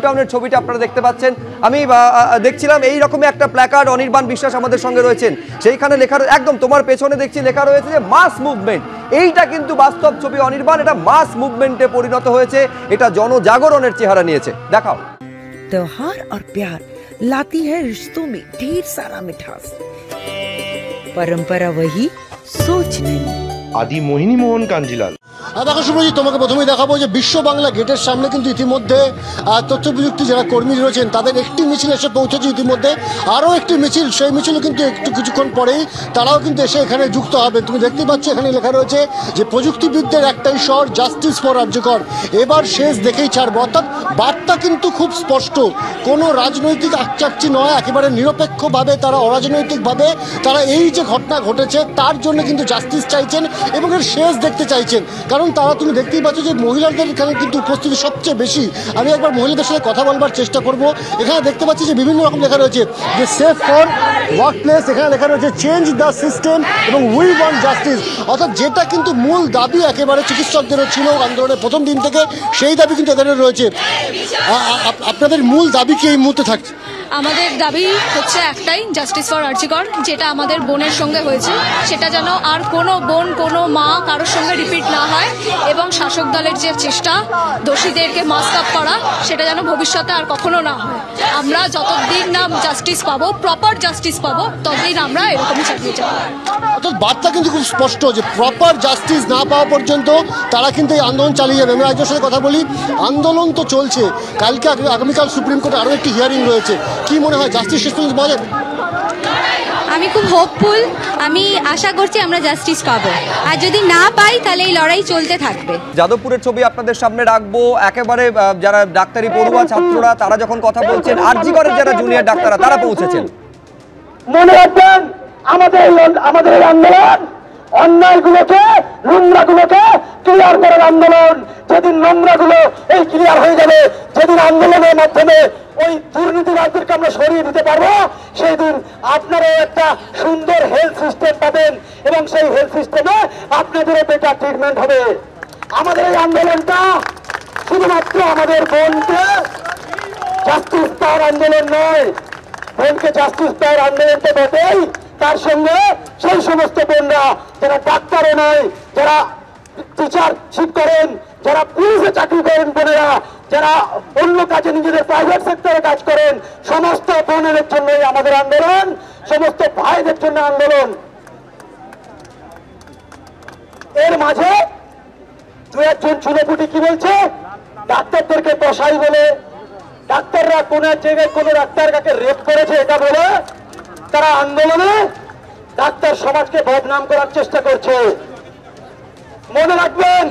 টাউনের ছবিটা আপনারা দেখতে পাচ্ছেন। আমি দেখছিলাম এই রকমের একটা প্ল্যাকার্ড, অনির্বাণ বিশ্বাস আমাদের সঙ্গে রয়েছেন, সেইখানে লেখা একদম তোমার পেছনে দেখছি লেখা রয়েছে যে মাস মুভমেন্ট। এইটা কিন্তু বাস্তব ছবি অনির্বাণ, এটা মাস মুভমেন্টে পরিণত হয়েছে, এটা জনজাগরণের চেহারা নিয়েছে। দেখাও। त्योहार और प्यार लाती है रिश्तों में ढेर सारा मिठास, परंपरा वही सोच नहीं। आदि मोहिनी मोहन कांजीलाल। দেখো শুভজিৎ, তোমাকে প্রথমেই দেখাবো যে বিশ্ব বাংলা গেটের সামনে কিন্তু ইতিমধ্যে তথ্য প্রযুক্তি যারা কর্মী রয়েছেন তাদের একটি মিছিল এসে পৌঁছেছে। ইতিমধ্যে আরও একটি মিছিল, সেই মিছিল কিন্তু কিছুক্ষণ পরেই তারাও কিন্তু এসে এখানে যুক্ত হবে। তুমি দেখতে পাচ্ছ এখানে লেখা রয়েছে যে প্রযুক্তিবিদদের একটাই স্বর, জাস্টিস ফর আরজিকর। এবার শেষ দেখেই ছাড়বো। অর্থাৎ বার্তা কিন্তু খুব স্পষ্ট, কোনো রাজনৈতিক আকচাকচি নয়, একেবারে নিরপেক্ষভাবে তারা, অরাজনৈতিকভাবে তারা এই যে ঘটনা ঘটেছে তার জন্য কিন্তু জাস্টিস চাইছেন এবং এর শেষ দেখতে চাইছেন। কারণ তারা, তুমি দেখতেই পাচ্ছ যে মহিলাদের এখানে কিন্তু উপস্থিতি সবচেয়ে বেশি। আমি একবার মহিলাদের সাথে কথা বলবার চেষ্টা করব। এখানে দেখতে পাচ্ছি যে বিভিন্ন রকম লেখা রয়েছে যে সেফ ফর ওয়ার্ক প্লেস, এখানে লেখা রয়েছে চেঞ্জ দ্য সিস্টেম এবং উই ওয়ান্ট জাস্টিস। অর্থাৎ যেটা কিন্তু মূল দাবি একেবারে চিকিৎসকদেরও ছিল আন্দোলনের প্রথম দিন থেকে, সেই দাবি কিন্তু এদের রয়েছে। আপনাদের মূল দাবি কি এই মুহূর্তে থাকছে? আমাদের দাবি হচ্ছে একটাই, জাস্টিস ফর আরজিকর। যেটা আমাদের বোনের সঙ্গে হয়েছে সেটা যেন আর কোনো বোন, কোনো মা কারোর সঙ্গে রিপিট না হয়, এবং শাসক দলের যে চেষ্টা দোষীদেরকে মাস্ক আপ করা সেটা যেন ভবিষ্যতে আর কখনো না হয়। আমরা যতদিন না জাস্টিস পাবো, প্রপার জাস্টিস পাবো, ততদিন আমরা এরকমই চালিয়ে যাবো। অর্থাৎ বার্তা কিন্তু খুব স্পষ্ট যে প্রপার জাস্টিস না পাওয়া পর্যন্ত তারা কিন্তু এই আন্দোলন চালিয়ে যাবে। আমি একজনের সাথে কথা বলি, আন্দোলন তো চলছে, কালকে আগামীকাল সুপ্রিম কোর্টে আরও একটি হিয়ারিং রয়েছে, কি মনে হয় জাস্টিস শেষ পর্যন্ত পাওয়া যাবে? আমি খুব হোপফুল, আমি আশা করছি আমরা জাস্টিস পাবো, আর যদি না পাই তাহলে এই লড়াই চলতে থাকবে। যাদবপুরের ছবি আপনাদের সামনে রাখবো। একেবারে যারা ডাক্তারি পড়ুয়া ছাত্ররা তারা যখন কথা বলছেন, আরজিকরের যারা জুনিয়র ডাক্তাররা তারা পৌঁছেছেন। মনে রাখবেন আমাদের এই আন্দোলন অন্যায়গুলোকে, নোংরাগুলোকে ক্লিয়ার করার আন্দোলন। যেদিন নোংরাগুলো এই ক্লিয়ার হয়ে যাবে, যেদিন আন্দোলনের মাধ্যমে ওই দুর্নীতিবাজদেরকে আমরা সরিয়ে দিতে পারবো, সেই দিন আপনারাও একটা সুন্দর হেলথ সিস্টেম পাবেন এবং সেই হেলথ সিস্টেমে আপনাদেরও বেটার ট্রিটমেন্ট হবে। আমাদের এই আন্দোলনটা শুধুমাত্র আমাদের বোনকে জাস্টিস পাওয়ার আন্দোলন নয়, বোনকে জাস্টিস পাওয়ার আন্দোলন তো বটেই, তার সঙ্গে সেই সমস্ত বোনরা যারা ডাক্তারও নয়, যারা টিচারশিপ করেন, যারা পুলিশে চাকরি করেন, বোনেরা যারা অন্য কাজে নিজেদের প্রাইভেট সেক্টরে কাজ করেন, সমস্ত বোনেদের জন্যই আমাদের আন্দোলন, সমস্ত ভাইদের জন্য আন্দোলন। এর মাঝে দু একজন চুনোপুটি কি বলছে, ডাক্তারদেরকে কসাই বলে, ডাক্তাররা কোন এক জায়গায় কোন ডাক্তার কাকে রেপ করেছে এটা বলে তারা আন্দোলনে ডাক্তার সমাজকে বদনাম করার চেষ্টা করছে। মনে রাখবেন,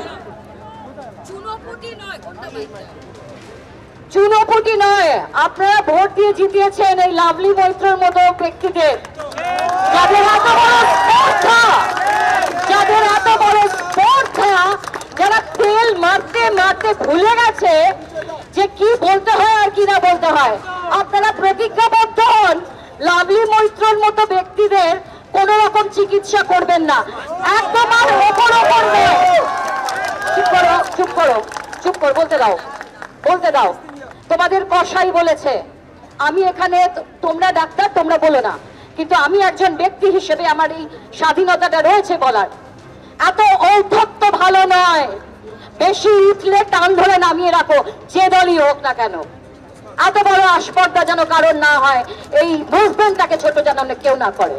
চুনোপুটি নয়, আপনারা ভোট দিয়ে জিতিয়েছেন এই লাভলি মৈত্রের মতো ব্যক্তিদের, যাদের এত বড় স্পর্ধা, যারা তেল মারতে মারতে ভুলে গেছে যে কি বলতে হয় আর কি না বলতে হয়। আপনারা প্রতিজ্ঞাবদ্ধ হন, লাভলি মৈত্রের মতো ব্যক্তিদের কোন রকম চিকিৎসা করবেন না, একদম আর ওপরও করবে। চুপ করো, চুপ করো, চুপ করো, বলতে দাও। তোমাদের কসাই বলেছে, আমি এখানে, তোমরা ডাক্তার তোমরা বলো না, কিন্তু আমি একজন ব্যক্তি হিসেবে আমার এই স্বাধীনতাটা রয়েছে বলার। এত ঔদ্ধত্য ভালো নয়, বেশি উঠলে টান ধরে নামিয়ে রাখো, যে দলই হোক না কেন। এত বড় আসপর্দা যেন কারণ না হয়, এই মুভমেন্টটাকে ছোট যেন কেউ না করে।